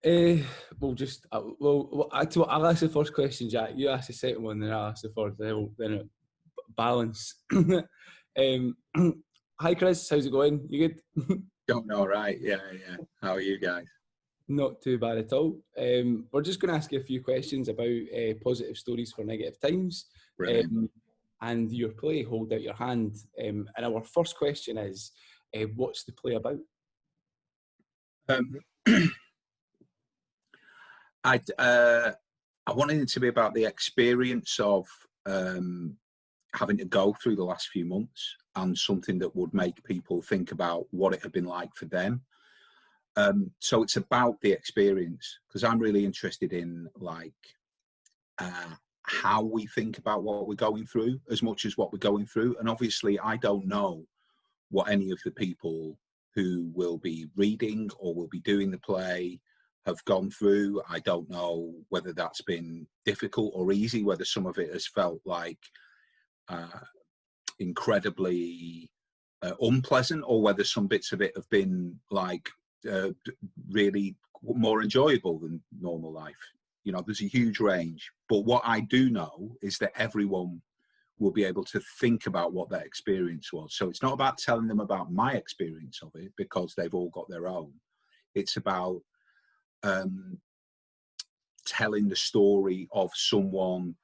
Uh, I'll ask the first question, Jack. You ask the second one, then I'll ask the first. Then it balance. Hi, Chris. How's it going? You good? Don't know, right? Yeah. How are you guys? Not too bad at all. We're just going to ask you a few questions about positive stories for negative times. And your play, Hold Out Your Hand. And our first question is, what's the play about? I wanted it to be about the experience of having to go through the last few months, and something that would make people think about what it had been like for them. So it's about the experience, because I'm really interested in how we think about what we're going through as much as what we're going through. And obviously I don't know what any of the people who will be reading or will be doing the play have gone through. I don't know whether that's been difficult or easy, whether some of it has felt like incredibly unpleasant, or whether some bits of it have been like really more enjoyable than normal life. You know, there's a huge range. But what I do know is that everyone will be able to think about what that experience was. So it's not about telling them about my experience of it, because they've all got their own. It's about telling the story of someone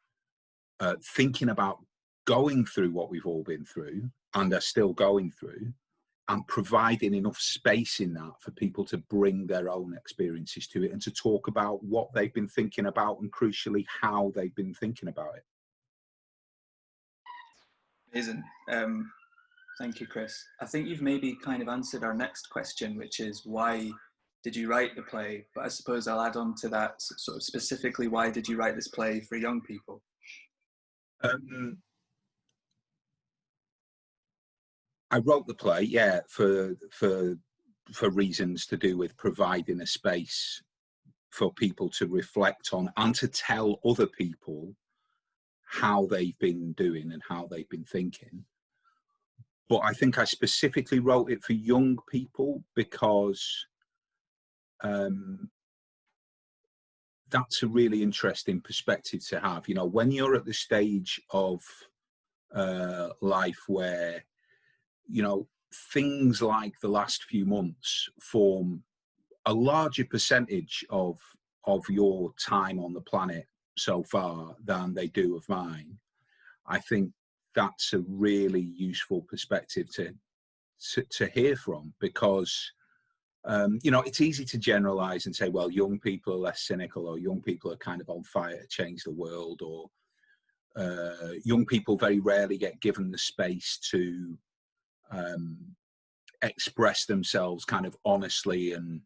thinking about going through what we've all been through and are still going through, and providing enough space in that for people to bring their own experiences to it and to talk about what they've been thinking about, and crucially how they've been thinking about it. Amazing. Thank you, Chris. I think you've maybe kind of answered our next question, which is why did you write the play? But I suppose I'll add on to that, sort of specifically, why did you write this play for young people? I wrote the play, yeah, for reasons to do with providing a space for people to reflect on and to tell other people how they've been doing and how they've been thinking. But I think I specifically wrote it for young people because that's a really interesting perspective to have. You know, when you're at the stage of life where, you know, things like the last few months form a larger percentage of your time on the planet so far than they do of mine, I think that's a really useful perspective to hear from, because you know, it's easy to generalize and say, well, young people are less cynical, or young people are kind of on fire to change the world, or young people very rarely get given the space to express themselves kind of honestly. And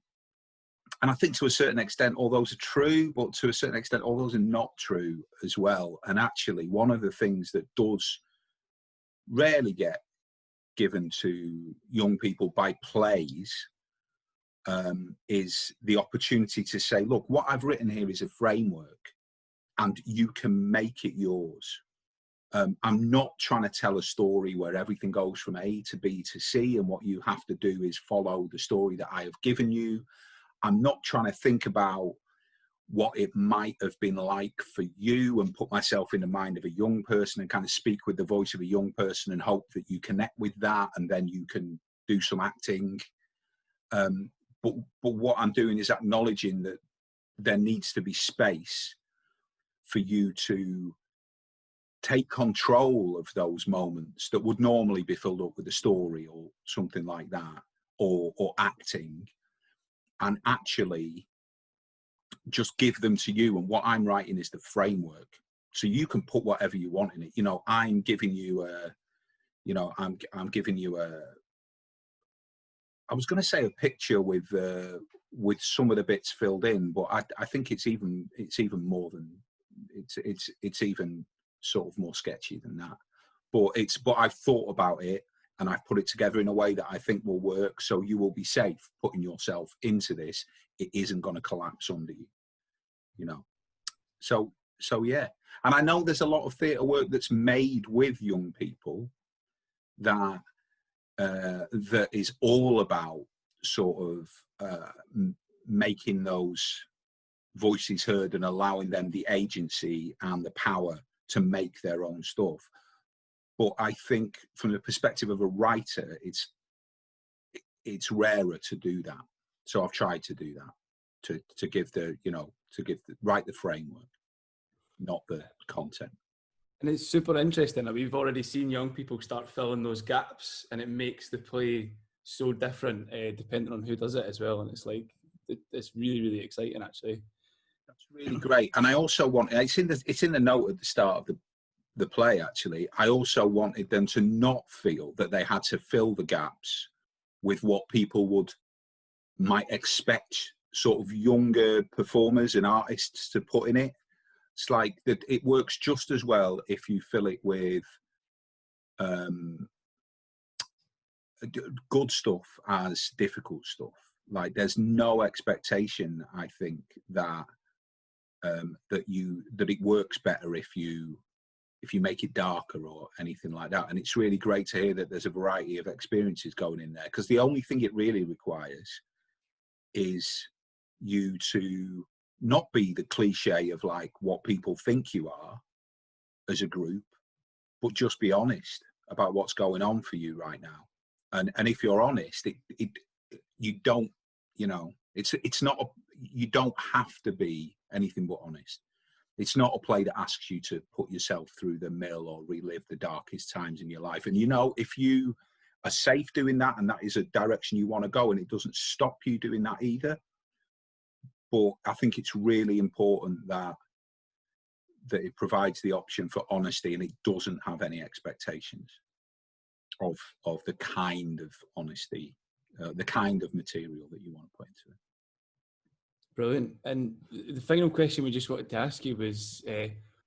I think to a certain extent all those are true, but to a certain extent all those are not true as well. And actually one of the things that does rarely get given to young people by plays is the opportunity to say, look, what I've written here is a framework and you can make it yours. I'm not trying to tell a story where everything goes from A to B to C and what you have to do is follow the story that I have given you. I'm not trying to think about what it might have been like for you and put myself in the mind of a young person and kind of speak with the voice of a young person and hope that you connect with that and then you can do some acting. But what I'm doing is acknowledging that there needs to be space for you to take control of those moments that would normally be filled up with a story or something like that, or acting, and actually just give them to you. And what I'm writing is the framework, so you can put whatever you want in it. You know, I'm giving you a, you know, I'm giving you a, I was going to say a picture with some of the bits filled in, but I think it's even more than it's even sort of more sketchy than that. But I've thought about it and I've put it together in a way that I think will work, so you will be safe putting yourself into this. It isn't going to collapse under you, you know. So yeah. And I know there's a lot of theatre work that's made with young people that that is all about sort of making those voices heard and allowing them the agency and the power to make their own stuff. But I think from the perspective of a writer, it's rarer to do that. So I've tried to do that, to give write the framework, not the content. And it's super interesting that we've already seen young people start filling those gaps, and it makes the play so different depending on who does it as well. And it's like, it's really, really exciting, actually. That's really great. And I also want, it's in the note at the start of the play, actually. I also wanted them to not feel that they had to fill the gaps with what people might expect sort of younger performers and artists to put in it. It's like that it works just as well if you fill it with good stuff as difficult stuff. Like, there's no expectation, I think, that it works better if you make it darker or anything like that. And it's really great to hear that there's a variety of experiences going in there, because the only thing it really requires is you to not be the cliche of like what people think you are as a group, but just be honest about what's going on for you right now. And if you're honest, you don't, it's not, you don't have to be anything but honest. It's not a play that asks you to put yourself through the mill or relive the darkest times in your life. And, if you are safe doing that and that is a direction you want to go, and it doesn't stop you doing that either. But I think it's really important that it provides the option for honesty, and it doesn't have any expectations of the kind of honesty, the kind of material that you want to put into it. Brilliant. And the final question we just wanted to ask you was,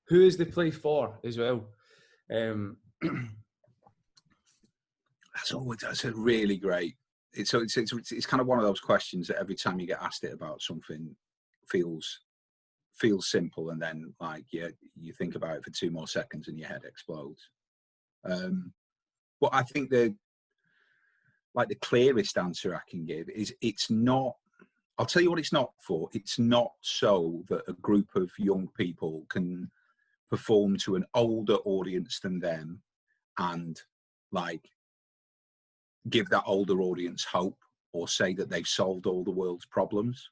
who is the play for as well? That's a really great. It's kind of one of those questions that every time you get asked it about something feels simple, and then like you think about it for 2 more seconds and your head explodes. But I think the clearest answer I can give is it's not. I'll tell you what it's not for. It's not so that a group of young people can perform to an older audience than them and like give that older audience hope or say that they've solved all the world's problems.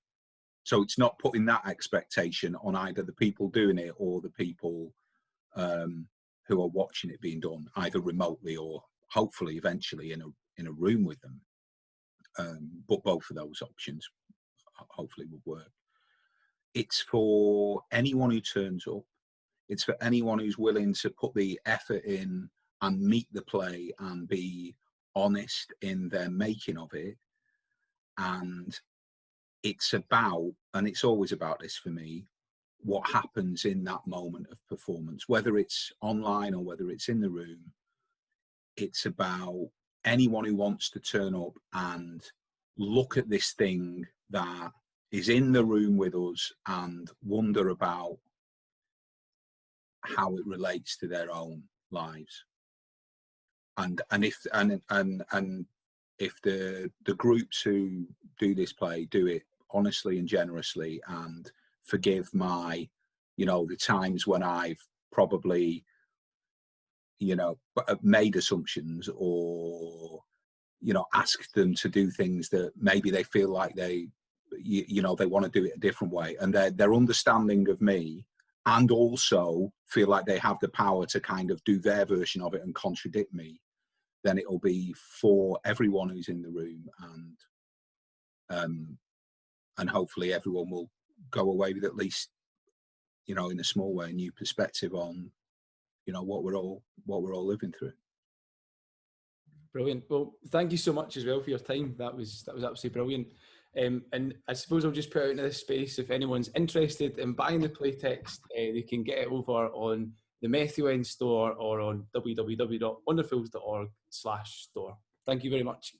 So it's not putting that expectation on either the people doing it or the people who are watching it being done, either remotely or hopefully eventually in a room with them. But both of those options hopefully would work. It's for anyone who turns up. It's for anyone who's willing to put the effort in and meet the play and be honest in their making of it. And it's about, and it's always about this for me, what happens in that moment of performance, whether it's online or whether it's in the room. It's about anyone who wants to turn up and look at this thing that is in the room with us and wonder about how it relates to their own lives. And if the groups who do this play do it honestly and generously and forgive my, the times when I've probably, made assumptions or, asked them to do things that maybe they feel like they want to do it a different way, and they're understanding of me and also feel like they have the power to kind of do their version of it and contradict me, then it'll be for everyone who's in the room, and hopefully everyone will go away with at least, in a small way, a new perspective on, what we're all living through. Brilliant. Well, thank you so much as well for your time. That was absolutely brilliant. And I suppose I'll just put out into this space, if anyone's interested in buying the playtext, they can get it over on the Methuen store or on www.wonderfools.org/store. Thank you very much.